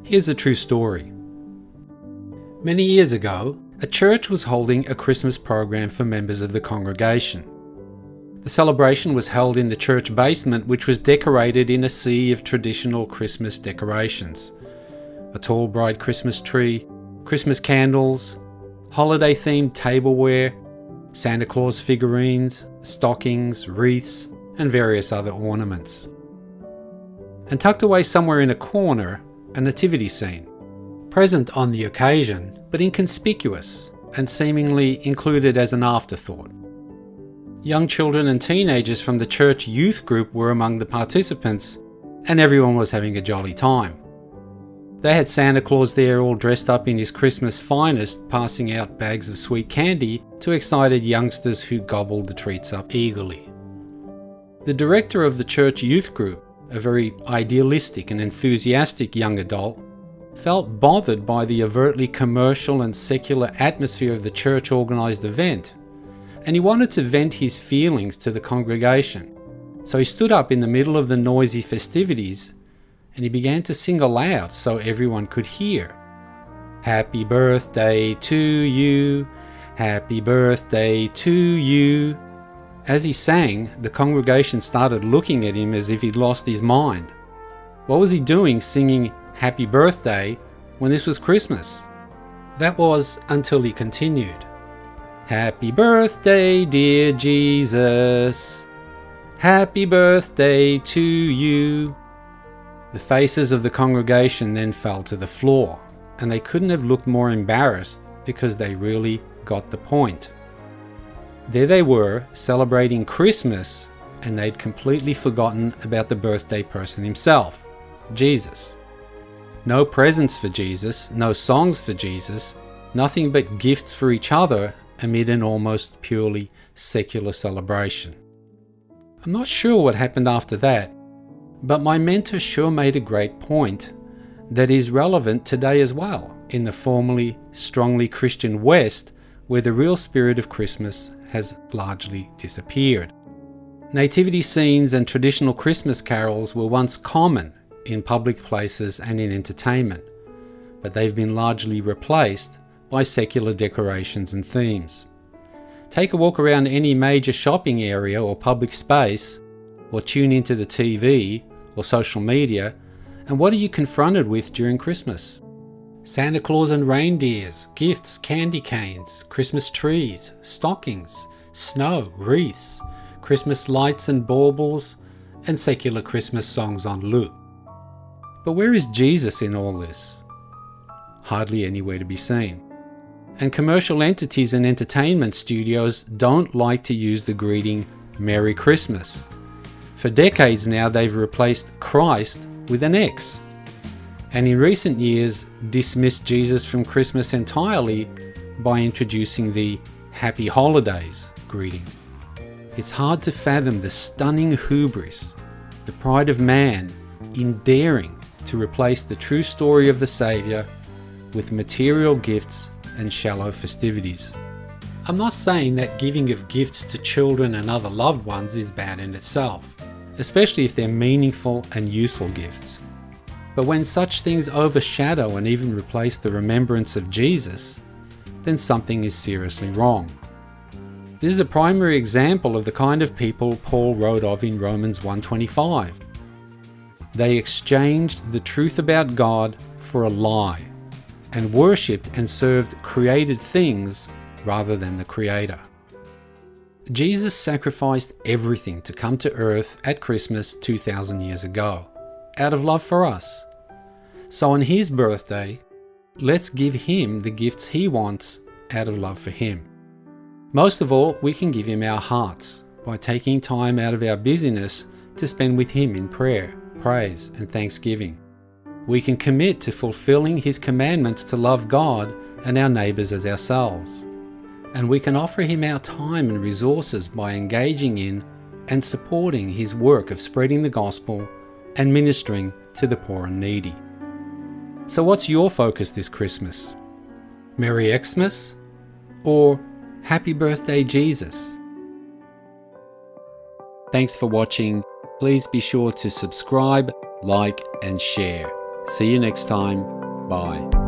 Here's a true story. Many years ago, a church was holding a Christmas program for members of the congregation. The celebration was held in the church basement, which was decorated in a sea of traditional Christmas decorations. A tall bright Christmas tree, Christmas candles, holiday-themed tableware, Santa Claus figurines, stockings, wreaths, and various other ornaments. And tucked away somewhere in a corner, a nativity scene, present on the occasion, but inconspicuous and seemingly included as an afterthought. Young children and teenagers from the church youth group were among the participants, and everyone was having a jolly time. They had Santa Claus there all dressed up in his Christmas finest, passing out bags of sweet candy to excited youngsters who gobbled the treats up eagerly. The director of the church youth group, a very idealistic and enthusiastic young adult, felt bothered by the overtly commercial and secular atmosphere of the church-organised event, and he wanted to vent his feelings to the congregation. So he stood up in the middle of the noisy festivities and he began to sing aloud so everyone could hear. Happy birthday to you, happy birthday to you. As he sang, the congregation started looking at him as if he'd lost his mind. What was he doing singing happy birthday when this was Christmas? That was until he continued. Happy birthday, dear Jesus. Happy birthday to you. The faces of the congregation then fell to the floor, and they couldn't have looked more embarrassed because they really got the point. There they were, celebrating Christmas, and they'd completely forgotten about the birthday person himself, Jesus. No presents for Jesus, no songs for Jesus, nothing but gifts for each other amid an almost purely secular celebration. I'm not sure what happened after that, but my mentor sure made a great point that is relevant today as well in the formerly strongly Christian West, where the real spirit of Christmas has largely disappeared. Nativity scenes and traditional Christmas carols were once common in public places and in entertainment, but they've been largely replaced by secular decorations and themes. Take a walk around any major shopping area or public space, or tune into the TV or social media, and what are you confronted with during Christmas? Santa Claus and reindeers, gifts, candy canes, Christmas trees, stockings, snow, wreaths, Christmas lights and baubles, and secular Christmas songs on loop. But where is Jesus in all this? Hardly anywhere to be seen. And commercial entities and entertainment studios don't like to use the greeting Merry Christmas. For decades now, they've replaced Christ with an X. And in recent years, dismissed Jesus from Christmas entirely by introducing the Happy Holidays greeting. It's hard to fathom the stunning hubris, the pride of man in daring to replace the true story of the Saviour with material gifts and shallow festivities. I'm not saying that giving of gifts to children and other loved ones is bad in itself, especially if they're meaningful and useful gifts. But when such things overshadow and even replace the remembrance of Jesus, then something is seriously wrong. This is a primary example of the kind of people Paul wrote of in Romans 1:25. They exchanged the truth about God for a lie, and worshipped and served created things rather than the Creator. Jesus sacrificed everything to come to earth at Christmas 2,000 years ago, out of love for us. So on his birthday, let's give him the gifts he wants out of love for him. Most of all, we can give him our hearts by taking time out of our busyness to spend with him in prayer, praise, and thanksgiving. We can commit to fulfilling his commandments to love God and our neighbours as ourselves. And we can offer him our time and resources by engaging in and supporting his work of spreading the gospel and ministering to the poor and needy. So what's your focus this Christmas? Merry Xmas or Happy Birthday Jesus? Thanks for watching. Please be sure to subscribe, like and share. See you next time. Bye.